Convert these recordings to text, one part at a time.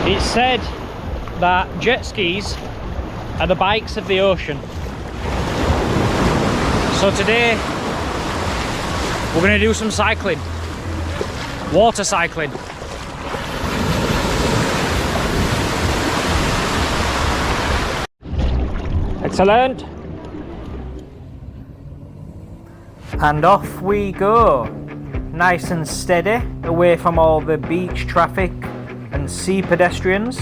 It's said that jet skis are the bikes of the ocean. So today we're going to do some cycling, water cycling. Excellent. And off we go, nice and steady, away from all the beach traffic and sea pedestrians.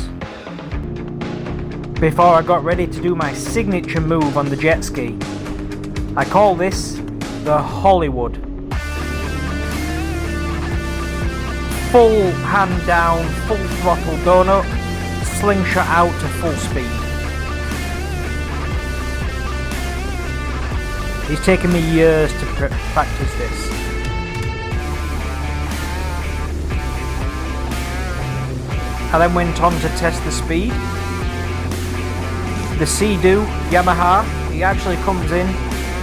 Before I got ready to do my signature move on the jet ski. I call this the Hollywood. Full hand down, full throttle donut, slingshot out to full speed. It's taken me years to practice this. I then went on to test the speed. The Sea-Doo Yamaha, it actually comes in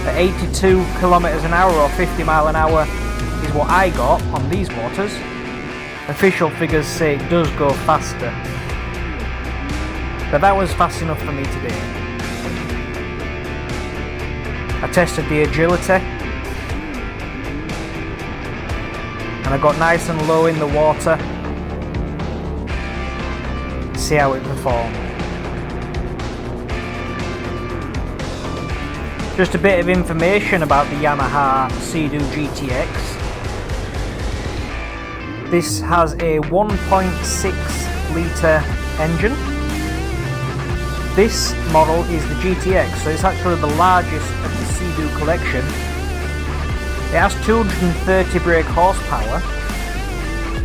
at 82 kilometers an hour or 50 mile an hour is what I got on these motors. Official figures say it does go faster, but that was fast enough for me today. I tested the agility and I got nice and low in the water. See how it performed. Just a bit of information about the Yamaha Sea-Doo GTX. This has a 1.6 litre engine. This model is the GTX, so it's actually the largest of the Sea-Doo collection. It has 230 brake horsepower.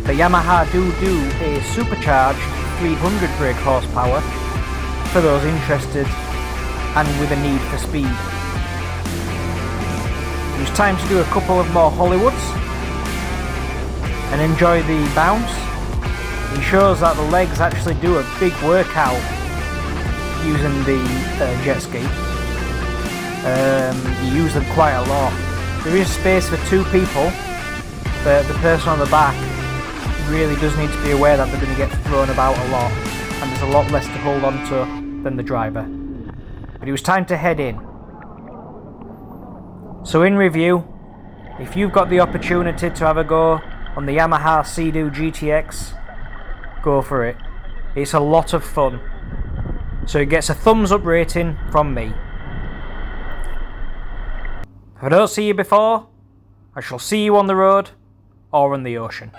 The Yamaha do a supercharged 300 brake horsepower for those interested and with a need for speed. It was time to do a couple of more Hollywoods and enjoy the bounce. It shows that the legs actually do a big workout using the jet ski. You use them quite a lot. There is space for two people, but the person on the back really does need to be aware that they're going to get thrown about a lot, and there's a lot less to hold on to than the driver. But it was time to head in. So in review, if you've got the opportunity to have a go on the Yamaha Sea-Doo GTX, go for it. It's a lot of fun. So it gets a thumbs up rating from me. If I don't see you before, I shall see you on the road or on the ocean.